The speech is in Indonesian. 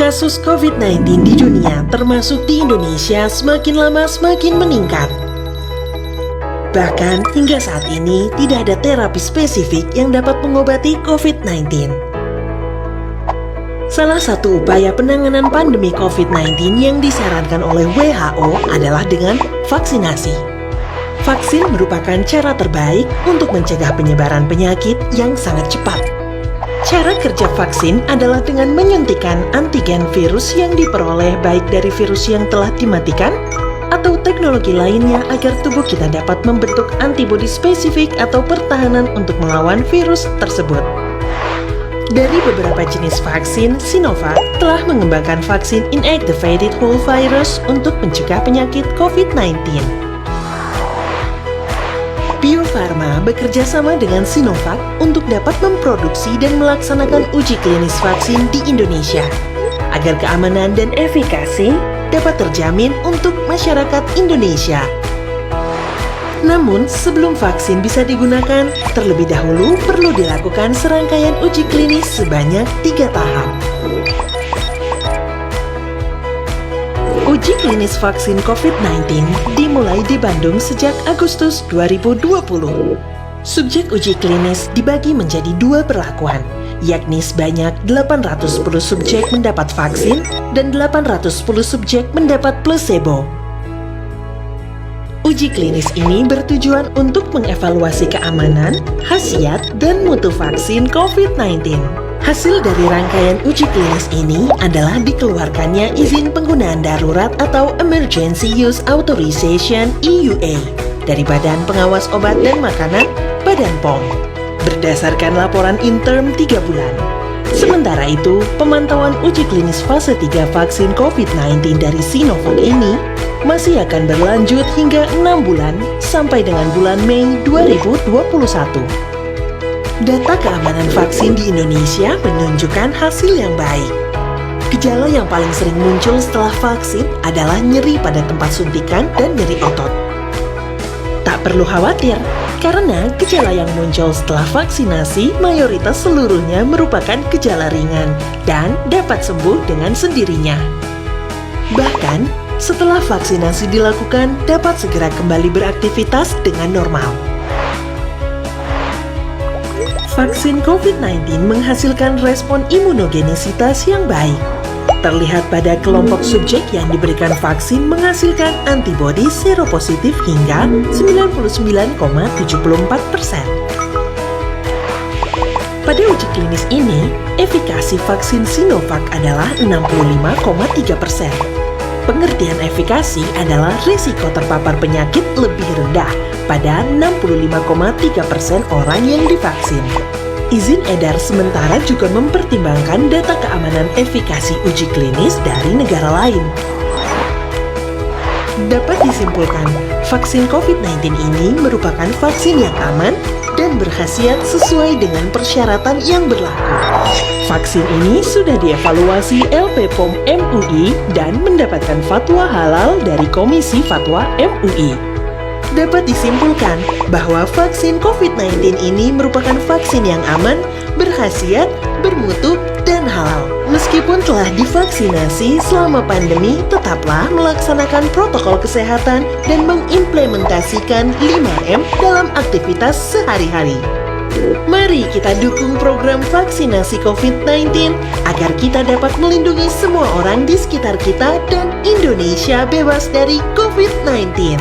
Kasus COVID-19 di dunia, termasuk di Indonesia, semakin lama semakin meningkat. Bahkan hingga saat ini tidak ada terapi spesifik yang dapat mengobati COVID-19. Salah satu upaya penanganan pandemi COVID-19 yang disarankan oleh WHO adalah dengan vaksinasi. Vaksin merupakan cara terbaik untuk mencegah penyebaran penyakit yang sangat cepat. Cara kerja vaksin adalah dengan menyuntikkan antigen virus yang diperoleh baik dari virus yang telah dimatikan atau teknologi lainnya agar tubuh kita dapat membentuk antibodi spesifik atau pertahanan untuk melawan virus tersebut. Dari beberapa jenis vaksin, Sinovac telah mengembangkan vaksin inactivated whole virus untuk mencegah penyakit COVID-19. Bio Farma bekerja sama dengan Sinovac untuk dapat memproduksi dan melaksanakan uji klinis vaksin di Indonesia, agar keamanan dan efikasi dapat terjamin untuk masyarakat Indonesia. Namun, sebelum vaksin bisa digunakan, terlebih dahulu perlu dilakukan serangkaian uji klinis sebanyak 3 tahap. Uji klinis vaksin COVID-19 dimulai di Bandung sejak Agustus 2020. Subjek uji klinis dibagi menjadi 2 perlakuan, yakni sebanyak 810 subjek mendapat vaksin dan 810 subjek mendapat placebo. Uji klinis ini bertujuan untuk mengevaluasi keamanan, khasiat, dan mutu vaksin COVID-19. Hasil dari rangkaian uji klinis ini adalah dikeluarkannya izin penggunaan darurat atau Emergency Use Authorization EUA dari Badan Pengawas Obat dan Makanan, Badan POM, berdasarkan laporan interim 3 bulan. Sementara itu, pemantauan uji klinis fase 3 vaksin COVID-19 dari Sinovac ini masih akan berlanjut hingga 6 bulan sampai dengan bulan Mei 2021. Data keamanan vaksin di Indonesia menunjukkan hasil yang baik. Gejala yang paling sering muncul setelah vaksin adalah nyeri pada tempat suntikan dan nyeri otot. Tak perlu khawatir, karena gejala yang muncul setelah vaksinasi mayoritas seluruhnya merupakan gejala ringan dan dapat sembuh dengan sendirinya. Bahkan, setelah vaksinasi dilakukan, dapat segera kembali beraktivitas dengan normal. Vaksin COVID-19 menghasilkan respon imunogenisitas yang baik. Terlihat pada kelompok subjek yang diberikan vaksin menghasilkan antibodi seropositif hingga 99,74%. Pada uji klinis ini, efikasi vaksin Sinovac adalah 65,3%. Pengertian efikasi adalah risiko terpapar penyakit lebih rendah pada 65,3% orang yang divaksin. Izin edar sementara juga mempertimbangkan data keamanan efikasi uji klinis dari negara lain. Dapat disimpulkan, vaksin COVID-19 ini merupakan vaksin yang aman dan berkhasiat sesuai dengan persyaratan yang berlaku. Vaksin ini sudah dievaluasi LP POM MUI dan mendapatkan fatwa halal dari Komisi Fatwa MUI. Dapat disimpulkan bahwa vaksin COVID-19 ini merupakan vaksin yang aman, berkhasiat, bermutu, dan halal. Meskipun telah divaksinasi selama pandemi, tetaplah melaksanakan protokol kesehatan dan mengimplementasikan 5M dalam aktivitas sehari-hari. Mari kita dukung program vaksinasi COVID-19 agar kita dapat melindungi semua orang di sekitar kita dan Indonesia bebas dari COVID-19.